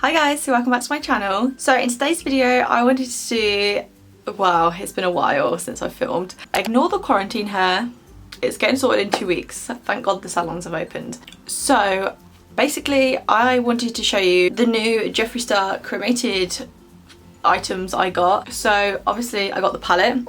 Hi guys, so welcome back to my channel. So in today's video I wanted to do, wow, it's been a while since I filmed. Ignore the quarantine hair, it's getting sorted in 2 weeks. Thank God the salons have opened. So basically I wanted to show you the new Jeffree Star Cremated items I got. So obviously I got the palette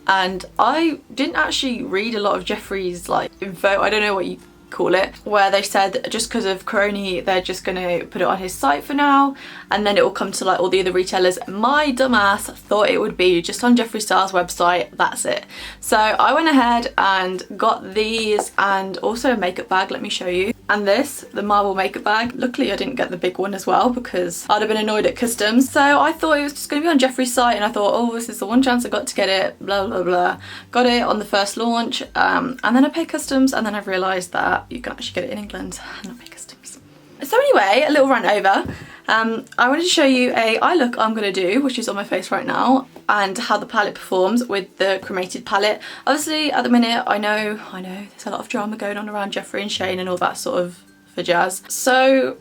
and I didn't actually read a lot of Jeffree's like info, I don't know what you call it, where they said that just because of corona they're just gonna put it on his site for now and then it will come to like all the other retailers. My dumbass thought it would be just on Jeffree Star's website, that's it. So I went ahead and got these and also a makeup bag, let me show you. And this, the marble makeup bag. Luckily I didn't get the big one as well because I'd have been annoyed at customs. So I thought it was just going to be on Jeffree's site and I thought, oh, this is the one chance I got to get it, blah blah blah. Got it on the first launch and then I paid customs and then I've realised that you can actually get it in England and not pay customs. So anyway, a little rant over. I wanted to show you a eye look I'm going to do, which is on my face right now, and how the palette performs with the cremated palette. Obviously at the minute I know there's a lot of drama going on around Jeffree and Shane and all that sort of for jazz. So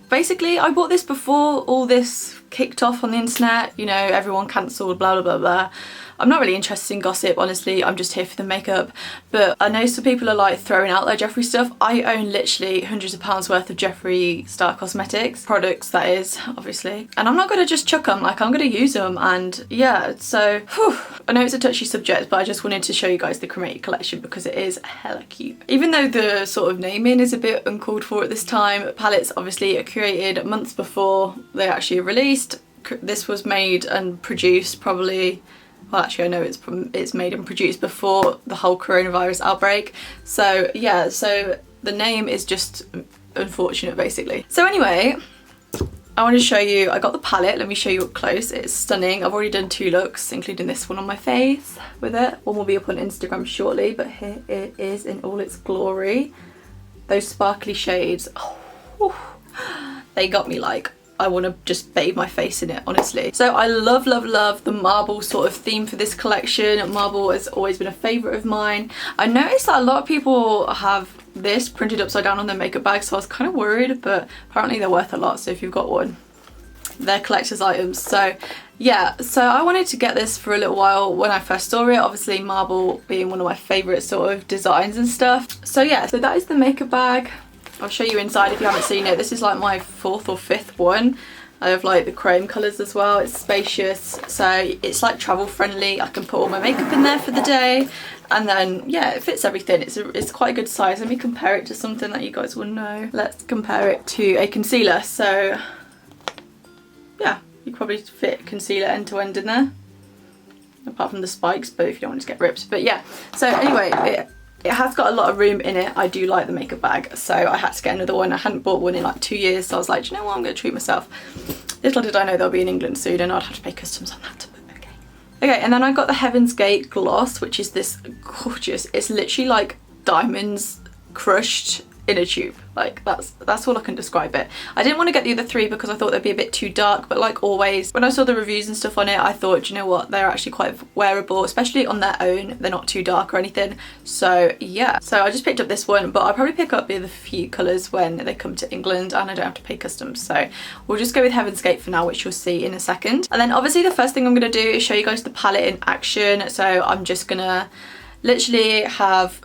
basically I bought this before all this kicked off on the internet, you know, everyone cancelled, blah blah blah blah. I'm not really interested in gossip, honestly, I'm just here for the makeup. But I know some people are like throwing out their Jeffree stuff. I own literally hundreds of pounds worth of Jeffree Star Cosmetics products, that is, obviously. And I'm not gonna just chuck them, like I'm gonna use them. And yeah, so whew, I know it's a touchy subject, but I just wanted to show you guys the Cremated Collection because it is hella cute. Even though the sort of naming is a bit uncalled for at this time, palettes obviously are created months before they actually are released. This was made and produced probably, well actually I know it's made and produced before the whole coronavirus outbreak. So yeah, so the name is just unfortunate basically. So anyway, I want to show you, I got the palette, let me show you up close. It's stunning. I've already done 2 looks, including this one on my face with it. One will be up on Instagram shortly, but here it is in all its glory. Those sparkly shades, oh, they got me like, I want to just bathe my face in it, honestly. So I love, love, love the marble sort of theme for this collection. Marble has always been a favourite of mine. I noticed that a lot of people have this printed upside down on their makeup bag, so I was kind of worried, but apparently they're worth a lot, so if you've got one, they're collector's items. So yeah, so I wanted to get this for a little while when I first saw it, obviously marble being one of my favourite sort of designs and stuff. So yeah, so that is the makeup bag. I'll show you inside if you haven't seen it. This is like my 4th or 5th one. I have like the chrome colours as well. It's spacious, so it's like travel friendly. I can put all my makeup in there for the day, and then yeah, it fits everything. It's quite a good size. Let me compare it to something that you guys will know. Let's compare it to a concealer. So yeah, you could probably fit concealer end to end in there, apart from the spikes, but if you don't want it to get ripped. But yeah, so anyway, it has got a lot of room in it. I do like the makeup bag, so I had to get another one. I hadn't bought one in like 2 years, so I was like, do you know what, I'm going to treat myself. Little did I know they'll be in England soon and I'd have to pay customs on that, but okay. Okay, and then I got the Heaven's Gate gloss, which is this gorgeous, it's literally like diamonds crushed in a tube. Like that's all I can describe it. I didn't want to get the other 3 because I thought they'd be a bit too dark, but like always when I saw the reviews and stuff on it, I thought, do you know what, they're actually quite wearable, especially on their own. They're not too dark or anything. So yeah, so I just picked up this one, but I'll probably pick up the other few colours when they come to England and I don't have to pay customs. So we'll just go with Heaven's Gate for now, which you'll see in a second. And then obviously the first thing I'm going to do is show you guys the palette in action. So I'm just gonna literally have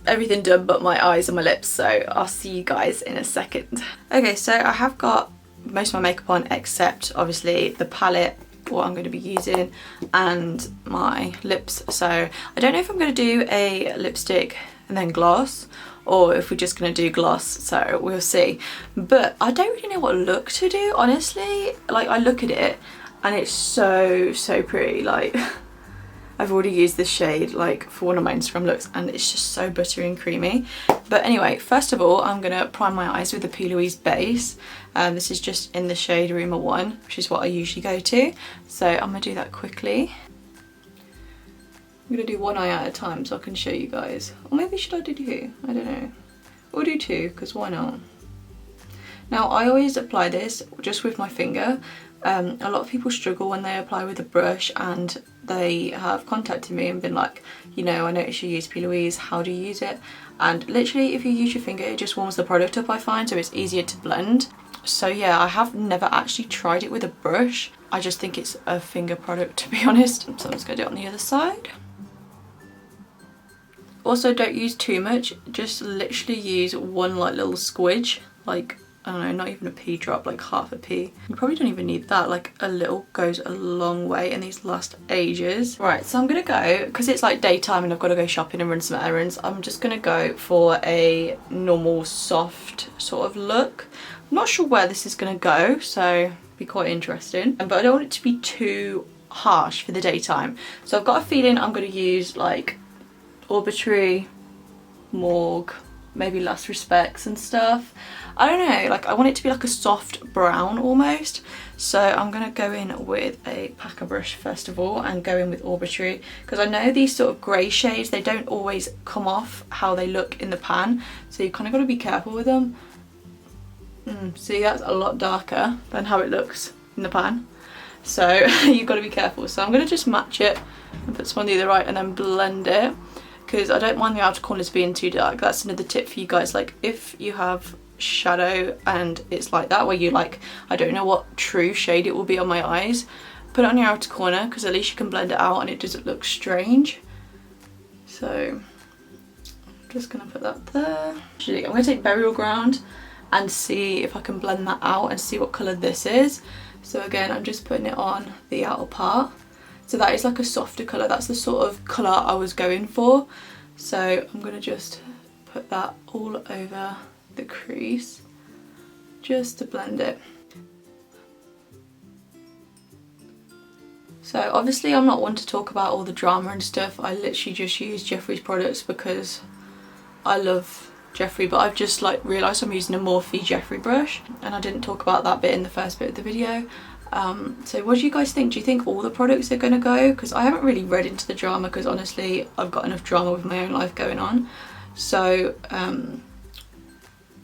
everything done but my eyes and my lips, so I'll see you guys in a second. Okay, so I have got most of my makeup on except obviously the palette, what I'm going to be using, and my lips. So I don't know if I'm going to do a lipstick and then gloss, or if we're just going to do gloss, so we'll see. But I don't really know what look to do, honestly. Like I look at it and it's so pretty. Like I've already used this shade like for one of my Instagram looks and it's just so buttery and creamy. But anyway, first of all, I'm gonna prime my eyes with the P. Louise base. This is just in the shade Rumor 1, which is what I usually go to. So I'm gonna do that quickly. I'm gonna do one eye at a time so I can show you guys. Or maybe should I do 2? I don't know. We'll do 2, because why not? Now I always apply this just with my finger. A lot of people struggle when they apply with a brush, and they have contacted me and been like, you know, I noticed you use P. Louise, how do you use it? And literally if you use your finger, it just warms the product up, I find, so it's easier to blend. So yeah, I have never actually tried it with a brush. I just think it's a finger product, to be honest. So I'm just gonna do it on the other side. Also, don't use too much, just literally use one like little squidge, like, I don't know, not even a pea drop, like half a pea. You probably don't even need that, like a little goes a long way and these last ages. Right, so I'm gonna go, because it's like daytime and I've got to go shopping and run some errands, I'm just gonna go for a normal soft sort of look. I'm not sure where this is gonna go, so be quite interesting. But I don't want it to be too harsh for the daytime. So I've got a feeling I'm gonna use like Arbitrary, Morgue, maybe Last Respects and stuff. I don't know, like I want it to be like a soft brown almost. So I'm gonna go in with a packer brush first of all and go in with Arbitrary, because I know these sort of grey shades, they don't always come off how they look in the pan. So you kind of got to be careful with them. See, that's a lot darker than how it looks in the pan. So you've got to be careful. So I'm gonna just match it and put some on the other right and then blend it, because I don't mind the outer corners being too dark. That's another tip for you guys, like if you have shadow and it's like that where you like, I don't know what true shade it will be on my eyes, put it on your outer corner, because at least you can blend it out and it doesn't look strange. So I'm just gonna put that there. Actually, I'm gonna take Burial Ground and see if I can blend that out and see what colour this is. So again, I'm just putting it on the outer part. So that is like a softer colour, that's the sort of colour I was going for. So I'm gonna just put that all over the crease, just to blend it. So obviously I'm not one to talk about all the drama and stuff, I literally just use Jeffree's products because I love Jeffree, but I've just like realised I'm using a Morphe Jeffree brush and I didn't talk about that bit in the first bit of the video. So what do you guys think? Do you think all the products are going to go? Because I haven't really read into the drama, because honestly I've got enough drama with my own life going on. So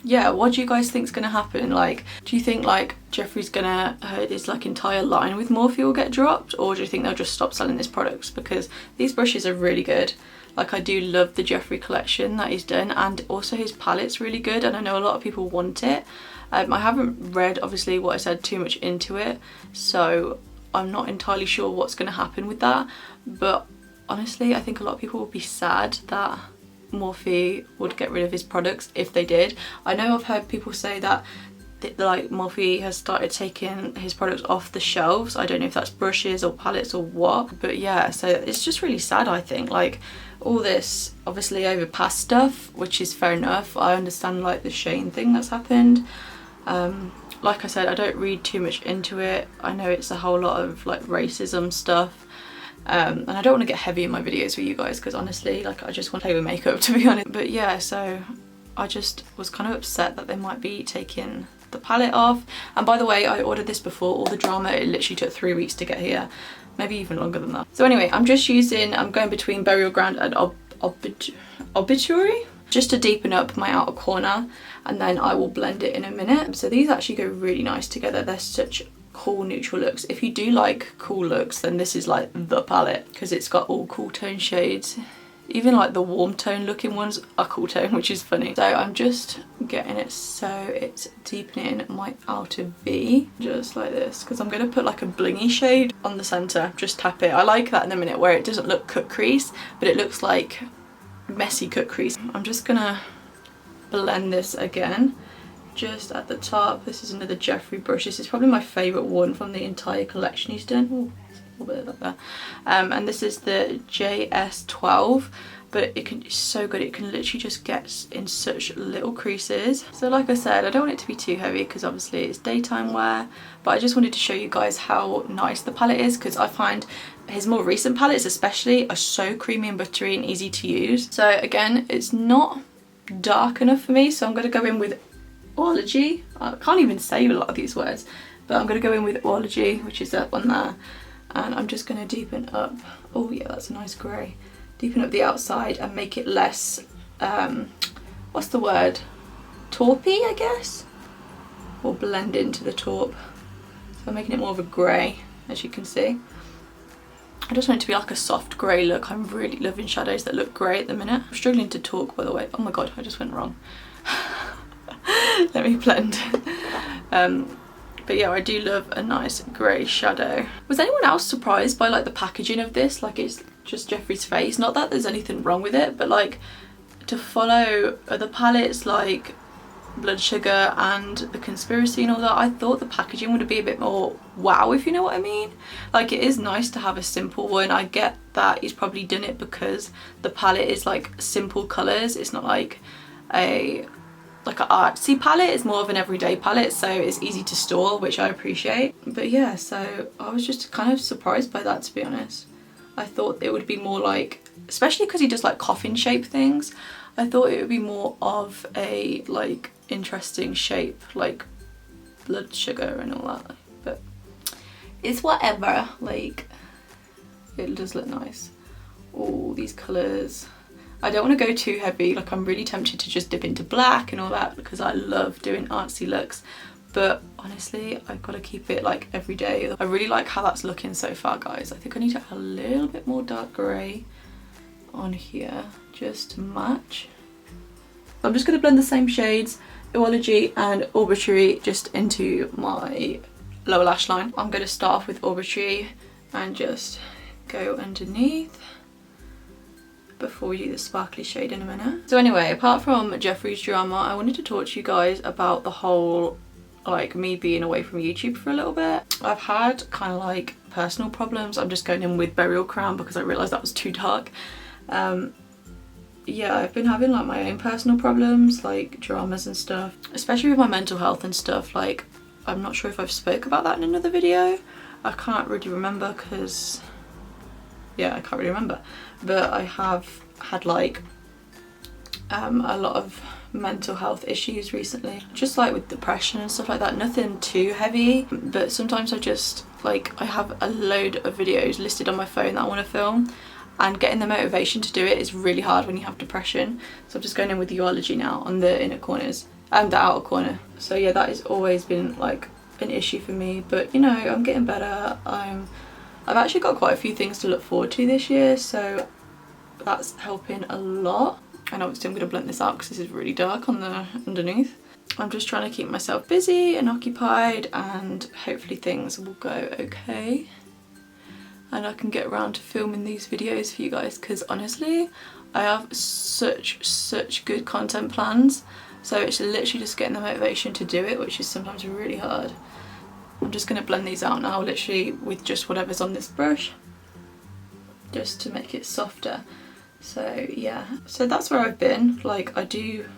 yeah, what do you guys think is going to happen? Like, do you think like Jeffree's gonna his like entire line with Morphe will get dropped, or do you think they'll just stop selling his products? Because these brushes are really good. Like I do love the Jeffree collection that he's done, and also his palette's really good and I know a lot of people want it. I haven't read obviously what I said too much into it, so I'm not entirely sure what's going to happen with that, but honestly I think a lot of people would be sad that Morphe would get rid of his products if they did. I know I've heard people say that like Morphe has started taking his products off the shelves. I don't know if that's brushes or palettes or what, but yeah, so it's just really sad. I think like all this obviously over past stuff, which is fair enough. I understand like the Shane thing that's happened. Like I said, I don't read too much into it. I know it's a whole lot of like racism stuff, and I don't want to get heavy in my videos with you guys, because honestly like I just want to play with makeup, to be honest. But yeah, so I just was kind of upset that they might be taking the palette off. And by the way, I ordered this before all the drama. It literally took 3 weeks to get here, maybe even longer than that. So anyway, I'm going between Burial Ground and Obituary just to deepen up my outer corner, and then I will blend it in a minute. So these actually go really nice together. They're such cool neutral looks. If you do like cool looks, then this is like the palette, because it's got all cool tone shades. Even like the warm tone looking ones are cool tone, which is funny. So I'm just getting it so it's deepening my outer V, just like this, because I'm going to put like a blingy shade on the centre. Just tap it. I like that in a minute, where it doesn't look cut crease, but it looks like messy cut crease. I'm just going to blend this again, just at the top. This is another Jeffree brush. This is probably my favourite one from the entire collection he's done. Ooh. Bit of that there. And this is the JS12, but it's so good. It can literally just get in such little creases. So like I said, I don't want it to be too heavy because obviously it's daytime wear, but I just wanted to show you guys how nice the palette is, because I find his more recent palettes especially are so creamy and buttery and easy to use. So again, it's not dark enough for me, so I'm going to go in with Orology. I can't even say a lot of these words, but I'm going to go in with Orology, which is up on there. And I'm just going to deepen up, oh yeah, that's a nice grey, deepen up the outside and make it less, what's the word, taupey, I guess, or blend into the taupe. So I'm making it more of a grey, as you can see. I just want it to be like a soft grey look. I'm really loving shadows that look grey at the minute. I'm struggling to talk, by the way. Oh my god, I just went wrong. Let me blend. But yeah, I do love a nice grey shadow. Was anyone else surprised by like the packaging of this? Like it's just Jeffree's face. Not that there's anything wrong with it, but like to follow other palettes like Blood Sugar and The Conspiracy and all that, I thought the packaging would be a bit more wow, if you know what I mean. Like it is nice to have a simple one. I get that he's probably done it because the palette is like simple colours. It's not like an artsy palette, it's more of an everyday palette, so it's easy to store, which I appreciate. But yeah, so I was just kind of surprised by that, to be honest. I thought it would be more like, especially because he does like coffin shape things, I thought it would be more of a like interesting shape like Blood Sugar and all that, but it's whatever. Like it does look nice. All these colours, I don't want to go too heavy. Like I'm really tempted to just dip into black and all that because I love doing artsy looks, but honestly I've got to keep it like every day. I really like how that's looking so far, guys. I think I need to add a little bit more dark grey on here just to match. I'm just going to blend the same shades, Oology and Arbitrary, just into my lower lash line. I'm going to start off with Arbitrary and just go underneath before we do the sparkly shade in a minute. So anyway, apart from Jeffree's drama, I wanted to talk to you guys about the whole like me being away from YouTube for a little bit. I've had kind of like personal problems. I'm just going in with Burial Crown because I realised that was too dark. Yeah, I've been having like my own personal problems, like dramas and stuff, especially with my mental health and stuff. Like I'm not sure if I've spoke about that in another video. I can't really remember because yeah, I can't really remember, but I have had like a lot of mental health issues recently, just like with depression and stuff like that. Nothing too heavy, but sometimes I just like, I have a load of videos listed on my phone that I want to film, and getting the motivation to do it is really hard when you have depression. So I'm just going in with the Oology now on the inner corners and the outer corner. So yeah, that has always been like an issue for me, but you know, I'm getting better. I've actually got quite a few things to look forward to this year, so that's helping a lot. And obviously I'm going to blend this out because this is really dark on the underneath. I'm just trying to keep myself busy and occupied, and hopefully things will go okay and I can get around to filming these videos for you guys, because honestly I have such good content plans, so it's literally just getting the motivation to do it, which is sometimes really hard. I'm just going to blend these out now, literally with just whatever's on this brush, just to make it softer. So yeah, so that's where I've been. Like I do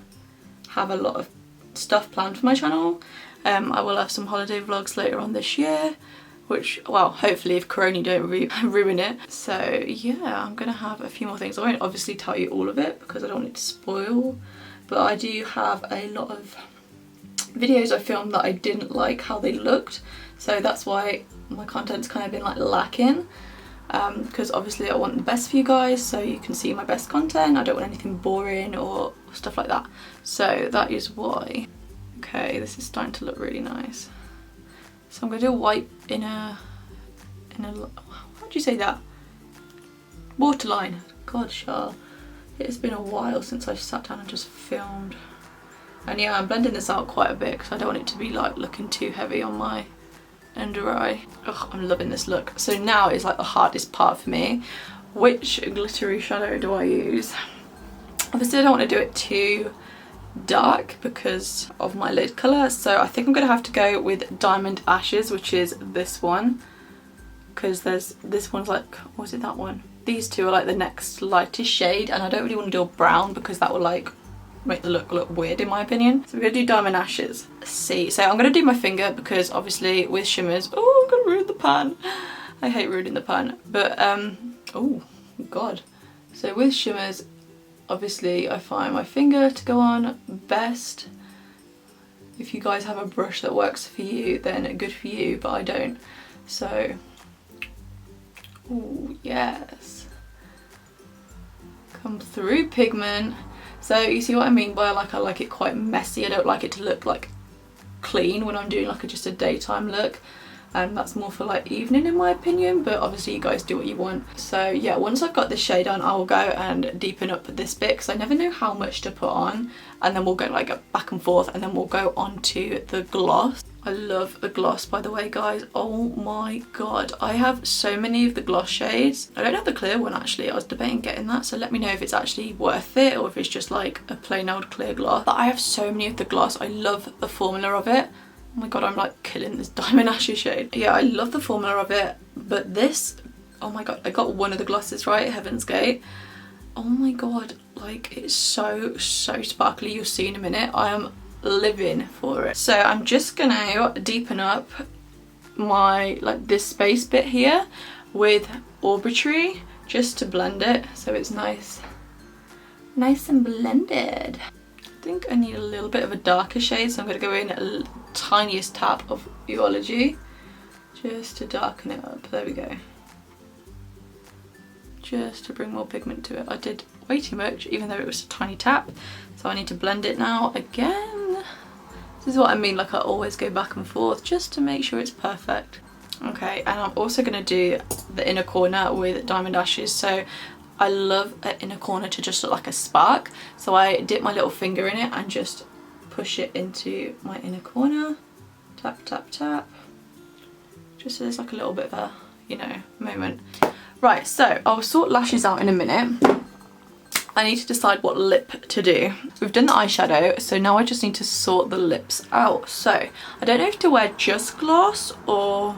have a lot of stuff planned for my channel. I will have some holiday vlogs later on this year, which, well, hopefully if Corona don't ruin it. So yeah, I'm gonna have a few more things. I won't obviously tell you all of it because I don't want it to spoil, but I do have a lot of videos I filmed that I didn't like how they looked, so that's why my content's kind of been like lacking, because obviously I want the best for you guys so you can see my best content. I don't want anything boring or stuff like that, so that is why. Okay, this is starting to look really nice. So I'm going to do a white how do you say that? Waterline. God, Charl, it has been a while since I've sat down and just filmed. And yeah, I'm blending this out quite a bit because I don't want it to be like looking too heavy on my under eye. Ugh, I'm loving this look. So now is like the hardest part for me. Which glittery shadow do I use? Obviously I don't want to do it too dark because of my lid colour, so I think I'm gonna have to go with Diamond Ashes, which is this one, because there's this one's like, was it that one? These two are like the next lightest shade, and I don't really want to do a brown because that will like make the look weird in my opinion. So we're gonna do Diamond Ashes. See, so I'm gonna do my finger because obviously with shimmers, oh, I'm gonna ruin the pan. I hate ruining the pan, but oh god. So with shimmers, obviously I find my finger to go on best. If you guys have a brush that works for you, then good for you, but I don't. So, oh yes, come through pigment. So you see what I mean by like, I like it quite messy. I don't like it to look like clean when I'm doing like just a daytime look. That's more for like evening in my opinion, but obviously you guys do what you want. So yeah, once I've got this shade on, I will go and deepen up this bit because I never know how much to put on, and then we'll go like back and forth, and then we'll go on to the gloss. I love a gloss, by the way, guys. Oh my god, I have so many of the gloss shades. I don't have the clear one actually. I was debating getting that, so let me know if it's actually worth it or if it's just like a plain old clear gloss. But I have so many of the gloss. I love the formula of it. Oh my god, I'm like killing this Diamond Ashes shade. Yeah, I love the formula of it, but this, oh my god, I got one of the glosses right, Heaven's Gate. Oh my god, like it's so sparkly. You'll see in a minute. I am living for it. So I'm just gonna deepen up my, like this space bit here with Arbitrary just to blend it so it's nice and blended. I think I need a little bit of a darker shade, so I'm gonna go in a tiniest tap of Eology just to darken it up. There we go. Just to bring more pigment to it. I did way too much even though it was a tiny tap, so I need to blend it now again. This is what I mean, like I always go back and forth just to make sure it's perfect. Okay, and I'm also going to do the inner corner with Diamond Ashes. So I love an inner corner to just look like a spark, so I dip my little finger in it and just push it into my inner corner. Tap tap tap, just so there's like a little bit of a, you know, moment. Right, so I'll sort lashes out in a minute. I need to decide what lip to do. We've done the eyeshadow, so now I just need to sort the lips out. So I don't know if to wear just gloss or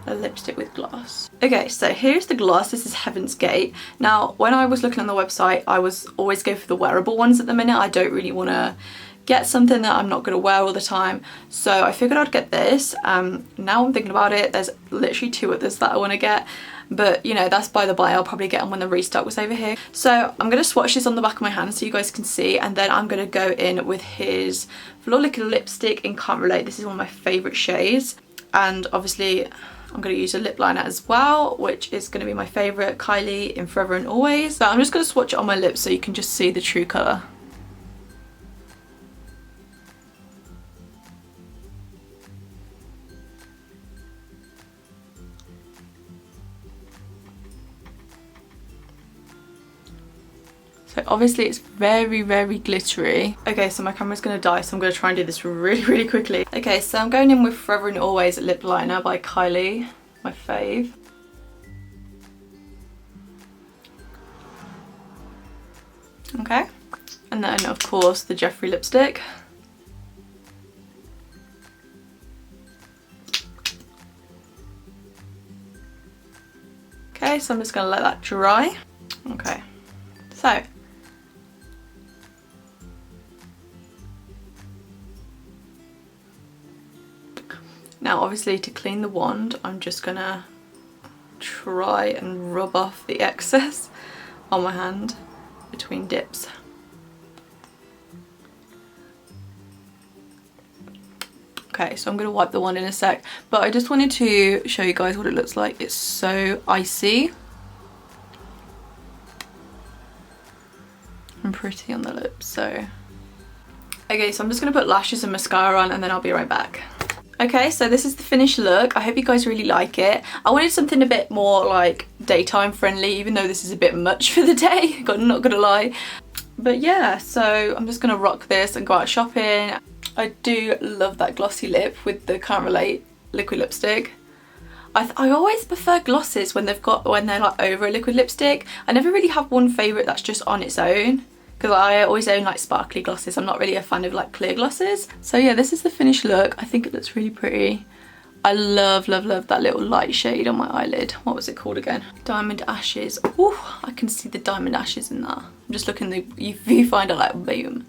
a lipstick with gloss. Okay, so here's the gloss. This is Heaven's Gate. Now, when I was looking on the website, I was always go for the wearable ones at the minute. I don't really want to get something that I'm not going to wear all the time, so I figured I'd get this. Now I'm thinking about it, there's literally two others that I want to get, but you know, that's by the by. I'll probably get them when the restock was over here. So I'm going to swatch this on the back of my hand so you guys can see, and then I'm going to go in with his Flawed Liquid lipstick in Can't Relate. This is one of my favourite shades, and obviously I'm going to use a lip liner as well, which is going to be my favourite, Kylie in Forever and Always. So I'm just going to swatch it on my lips so you can just see the true colour. So obviously it's very glittery. Okay, so my camera's gonna die, so I'm gonna try and do this really quickly. Okay, so I'm going in with Forever and Always lip liner by Kylie, my fave. Okay, and then of course the Jeffree lipstick. Okay, so I'm just gonna let that dry. Okay, so now obviously to clean the wand, I'm just gonna try and rub off the excess on my hand between dips. Okay, so I'm gonna wipe the wand in a sec, but I just wanted to show you guys what it looks like. It's so icy and pretty on the lips. So okay, so I'm just gonna put lashes and mascara on and then I'll be right back. Okay, so this is the finished look. I hope you guys really like it. I wanted something a bit more like daytime friendly, even though this is a bit much for the day, not gonna lie. But yeah, so I'm just gonna rock this and go out shopping. I do love that glossy lip with the Can't Relate liquid lipstick. I always prefer glosses when they're like over a liquid lipstick. I never really have one favourite that's just on its own, because I always own like sparkly glosses. I'm not really a fan of like clear glosses. So yeah, this is the finished look. I think it looks really pretty. I love that little light shade on my eyelid. What was it called again? Diamond Ashes. Ooh, I can see the Diamond Ashes in that. I'm just looking the viewfinder like boom.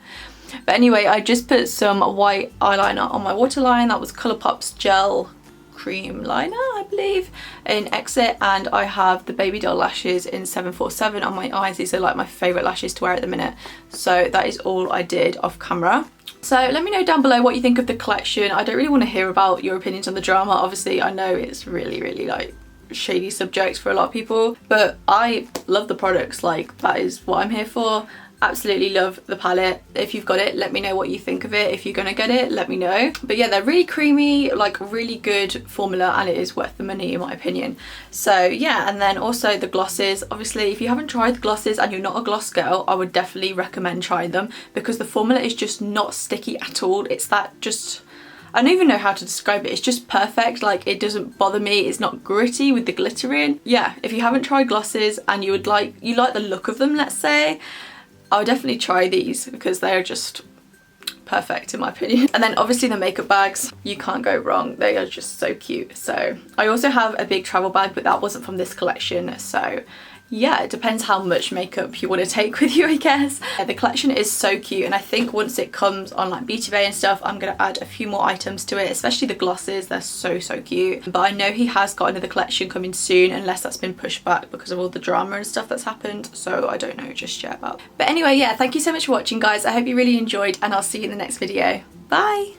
But anyway, I just put some white eyeliner on my waterline. That was Colourpop's gel cream liner, I believe, in Exit, and I have the Baby Doll lashes in 747 on my eyes. These are like my favourite lashes to wear at the minute. So that is all I did off camera. So let me know down below what you think of the collection. I don't really want to hear about your opinions on the drama. Obviously, I know it's really like shady subject for a lot of people, but I love the products. Like, that is what I'm here for. Absolutely love the palette. If you've got it, let me know what you think of it. If you're gonna get it, let me know. But yeah, they're really creamy, like really good formula, and it is worth the money in my opinion. So yeah, and then also the glosses. Obviously, if you haven't tried the glosses and you're not a gloss girl, I would definitely recommend trying them, because the formula is just not sticky at all. It's that just, I don't even know how to describe it. It's just perfect. Like, it doesn't bother me. It's not gritty with the glitter in. Yeah, if you haven't tried glosses and you like the look of them, let's say, I would definitely try these because they're just perfect in my opinion. And then obviously the makeup bags, you can't go wrong. They are just so cute. So I also have a big travel bag, but that wasn't from this collection. So yeah, it depends how much makeup you want to take with you, I guess. The collection is so cute, and I think once it comes on like Beauty Bay and stuff, I'm going to add a few more items to it, especially the glosses. They're so cute. But I know he has got another collection coming soon, unless that's been pushed back because of all the drama and stuff that's happened, so I don't know just yet about. But anyway, yeah, thank you so much for watching, guys. I hope you really enjoyed, and I'll see you in the next video. Bye!